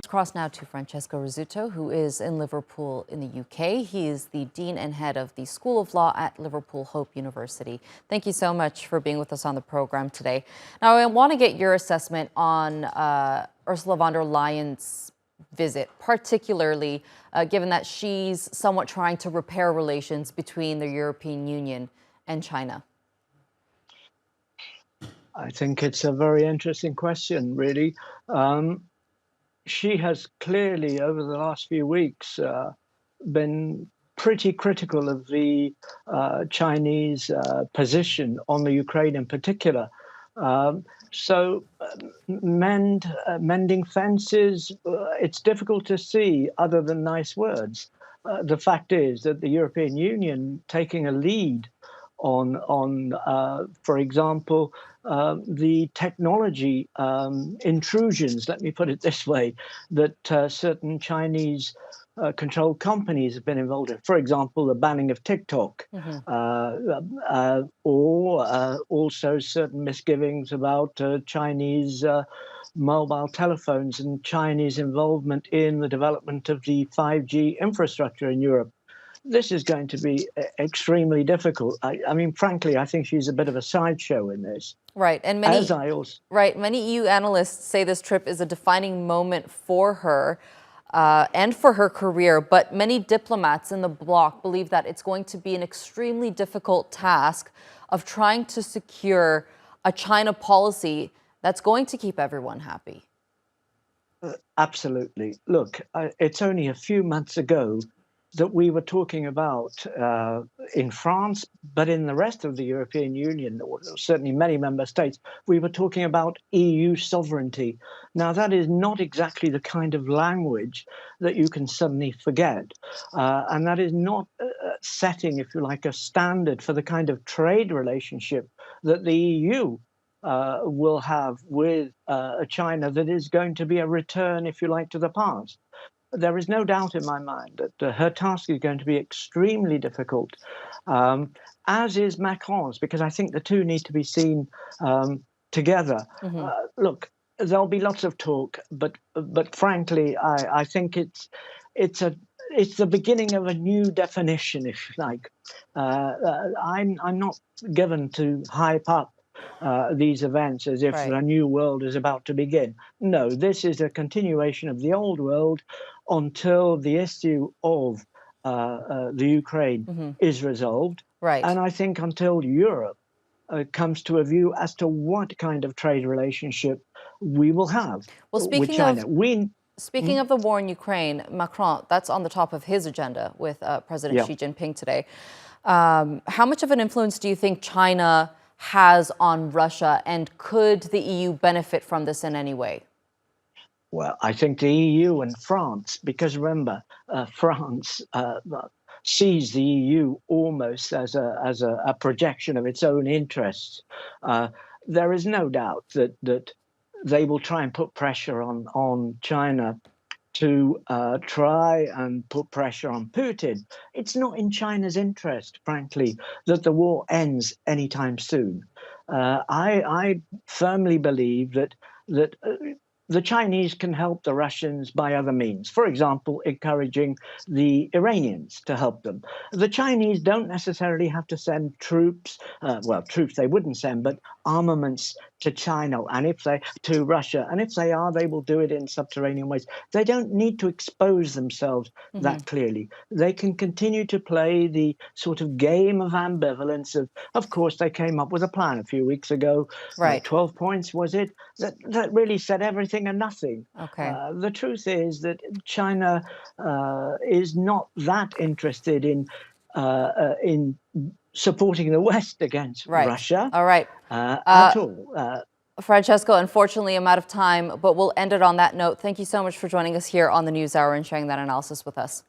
Let's cross now to Francesco Rizzuto, who is in Liverpool in the UK. He is the Dean and Head of the School of Law at Liverpool Hope University. Thank you so much for being with us on the program today. Now, I want to get your assessment on Ursula von der Leyen's visit, particularly given that she's somewhat trying to repair relations between the European Union and China. I think it's a very interesting question, really. She has clearly, over the last few weeks, been pretty critical of the Chinese position on the Ukraine in particular. Mending fences, it's difficult to see other than nice words. The fact is that the European Union taking a lead on for example, the technology intrusions, let me put it this way, that certain Chinese controlled companies have been involved in. For example, the banning of TikTok, or also certain misgivings about Chinese mobile telephones and Chinese involvement in the development of the 5G infrastructure in Europe. This is going to be extremely difficult. I mean, frankly, I think she's a bit of a sideshow in this. Right, and many EU analysts say this trip is a defining moment for her and for her career. But many diplomats in the bloc believe that it's going to be an extremely difficult task of trying to secure a China policy that's going to keep everyone happy. Absolutely. Look, it's only a few months ago that we were talking about in France, but in the rest of the European Union, or certainly many member states, we were talking about EU sovereignty. Now, that is not exactly the kind of language that you can suddenly forget. And that is not setting, if you like, a standard for the kind of trade relationship that the EU will have with China that is going to be a return, if you like, to the past. There is no doubt in my mind that her task is going to be extremely difficult, as is Macron's, because I think the two need to be seen together. Look, there'll be lots of talk, but frankly, I think it's the beginning of a new definition, if you like. I'm not given to hype up these events as if a new world is about to begin. No, this is a continuation of the old world until the issue of the Ukraine is resolved. And I think until Europe comes to a view as to what kind of trade relationship we will have with China. Speaking of the war in Ukraine, Macron, that's on the top of his agenda with President Xi Jinping today. How much of an influence do you think China has on Russia, and could the EU benefit from this in any way? Well, I think the EU and France, because remember, France sees the EU almost as a projection of its own interests. There is no doubt that they will try and put pressure on China to try and put pressure on Putin. It's not in China's interest, frankly, that the war ends anytime soon. I firmly believe that the Chinese can help the Russians by other means. For example, encouraging the Iranians to help them. The Chinese don't necessarily have to send troops. Troops they wouldn't send, but armaments to China and to Russia. And if they are, they will do it in subterranean ways. They don't need to expose themselves that clearly. They can continue to play the sort of game of ambivalence of course, they came up with a plan a few weeks ago. 12 points, was it? That really said everything and nothing. The truth is that China is not that interested in supporting the West against Russia. At all. Francesco, unfortunately, I'm out of time, but we'll end it on that note. Thank you so much for joining us here on the NewsHour and sharing that analysis with us.